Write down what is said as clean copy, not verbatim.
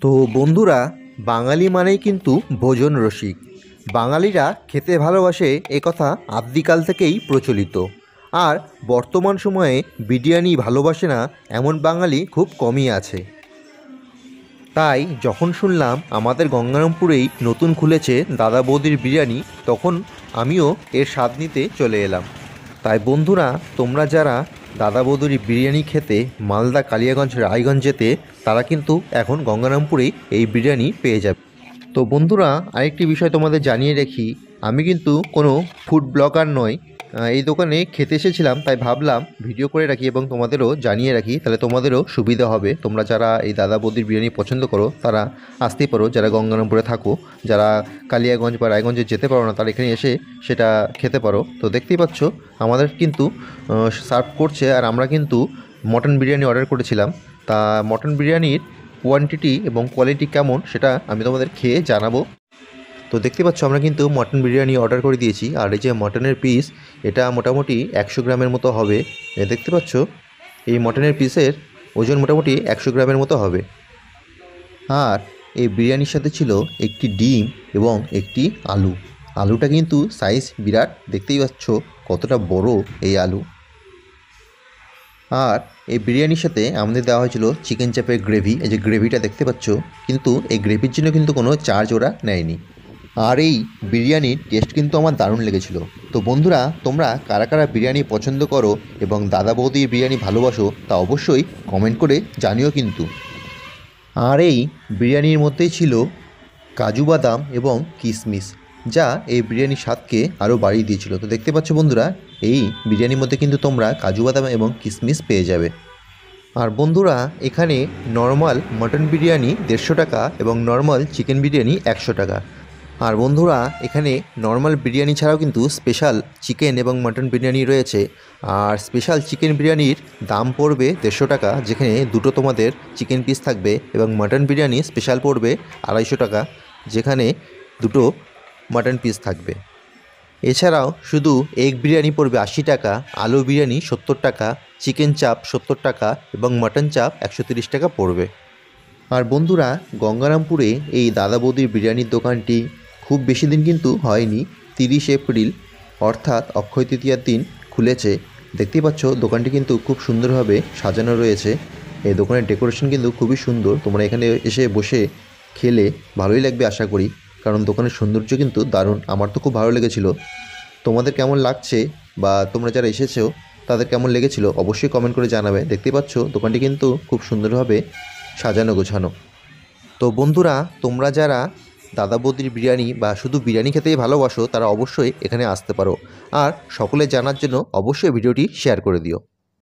তো বন্ধুরা, বাঙালি মানেই কিন্তু ভোজন রসিক। বাঙালিরা খেতে ভালোবাসে এ কথা আদ্যিকাল থেকেই প্রচলিত। আর বর্তমান সময়ে বিরিয়ানি ভালোবাসে না এমন বাঙালি খুব কমই আছে। তাই যখন শুনলাম আমাদের গঙ্গারামপুরেই নতুন খুলেছে দাদা বৌদির বিরিয়ানি, তখন আমিও এর স্বাদ নিতে চলে এলাম। তাই বন্ধুরা, তোমরা যারা দাদা বৌদির বিরিয়ানি খেতে মালদা, কালিয়াগঞ্জ, রায়গঞ্জ যেতে, তারা কিন্তু এখন গঙ্গারামপুরেই এই বিরিয়ানি পেয়ে যাবে। তো বন্ধুরা, আরেকটি বিষয় তোমাদের জানিয়ে রাখি, আমি কিন্তু কোনো ফুড ব্লগার নই। এই দোকানে খেতে এসেছিলাম, তাই ভাবলাম ভিডিও করে রাখি এবং তোমাদেরও জানিয়ে রাখি, তাহলে তোমাদেরও সুবিধা হবে। তোমরা যারা এই দাদা বৌদির বিরিয়ানি পছন্দ করো তারা আসতেই পারো। যারা গঙ্গারামপুরে থাকো, যারা কালিয়াগঞ্জ বা রায়গঞ্জে যেতে পারো না, তারা এখানে এসে সেটা খেতে পারো। তো দেখতেই পাচ্ছ আমাদের কিন্তু সার্ভ করছে, আর আমরা কিন্তু মটন বিরিয়ানি অর্ডার করেছিলাম। তা মটন বিরিয়ানির কোয়ান্টিটি এবং কোয়ালিটি কেমন সেটা আমি তোমাদের খেয়ে জানাবো। তো দেখতে পাচ্ছ আমরা কিন্তু মটন বিরিয়ানি অর্ডার করে দিয়েছি। আর এই যে মটনের পিস, এটা মোটামুটি 100 গ্রামের মতো হবে। দেখতে পাচ্ছ এই মটনের পিসের ওজন মোটামুটি 100 গ্রামের মতো হবে। আর এই বিরিয়ানির সাথে ছিল একটি ডিম এবং একটি আলু। আলুটা কিন্তু সাইজ বিরাট, দেখতেই পাচ্ছ কতটা বড় এই আলু। আর এই বিরিয়ানির সাথে আমাদের দেওয়া হয়েছিল চিকেন চাপের গ্রেভি। এই যে গ্রেভিটা দেখতে পাচ্ছ, কিন্তু এই গ্রেভির জন্য কিন্তু কোনো চার্জ ওরা নেয়নি। আর এই বিরিয়ানির টেস্ট কিন্তু আমার দারুণ লেগেছিল। তো বন্ধুরা, তোমরা কারা কারা বিরিয়ানি পছন্দ করো এবং দাদা বৌদির বিরিয়ানি ভালোবাসো, তা অবশ্যই কমেন্ট করে জানিও কিন্তু। আর এই বিরিয়ানির মধ্যেই ছিল কাজু বাদাম এবং কিশমিশ, যা এই বিরিয়ানির স্বাদকে আরও বাড়িয়ে দিয়েছিল। তো দেখতে পাচ্ছ বন্ধুরা, এই বিরিয়ানির মধ্যে কিন্তু তোমরা কাজু বাদাম এবং কিশমিশ পেয়ে যাবে। আর বন্ধুরা, এখানে নর্মাল মটন বিরিয়ানি 150 টাকা এবং নর্মাল চিকেন বিরিয়ানি 100 টাকা। আর বন্ধুরা, এখানে নর্মাল বিরিয়ানি ছাড়াও কিন্তু স্পেশাল চিকেন এবং মটন বিরিয়ানি রয়েছে। আর স্পেশাল চিকেন বিরিয়ানির দাম পড়বে 150 টাকা, যেখানে দুটো তোমাদের চিকেন পিস থাকবে, এবং মটন বিরিয়ানি স্পেশাল পড়বে 250 টাকা, যেখানে দুটো মটন পিস থাকবে। এছাড়াও শুধু এগ বিরিয়ানি পড়বে 80 টাকা, আলু বিরিয়ানি 70 টাকা, চিকেন চাপ 70 টাকা এবং মটন চাপ 130 টাকা পড়বে। আর বন্ধুরা, গঙ্গারামপুরে এই দাদা বৌদির বিরিয়ানির দোকানটি খুব বেশি দিন কিন্তু হয়নি, 30 এপ্রিল অর্থাৎ অক্ষয় তৃতীয়ার দিন খুলেছে। দেখতেই পাচ্ছ দোকানটি কিন্তু খুব সুন্দরভাবে সাজানো রয়েছে। এই দোকানের ডেকোরেশন কিন্তু খুবই সুন্দর। তোমরা এখানে এসে বসে খেলে ভালোই লাগবে আশা করি, কারণ দোকানের সৌন্দর্য কিন্তু দারুণ। আমার তো খুব ভালো লেগেছিল। তোমাদের কেমন লাগছে বা তোমরা যারা এসেছো তাদের কেমন লেগেছিল অবশ্যই কমেন্ট করে জানাবে। দেখতেই পাচ্ছ দোকানটি কিন্তু খুব সুন্দরভাবে সাজানো গোছানো। তো বন্ধুরা, তোমরা যারা দাদা বৌদির বিরিয়ানি বা শুধু বিরিয়ানি খেতেই ভালোবাসো, তারা অবশ্যই এখানে আসতে পারো। আর সকলে জানার জন্য অবশ্যই ভিডিওটি শেয়ার করে দিও।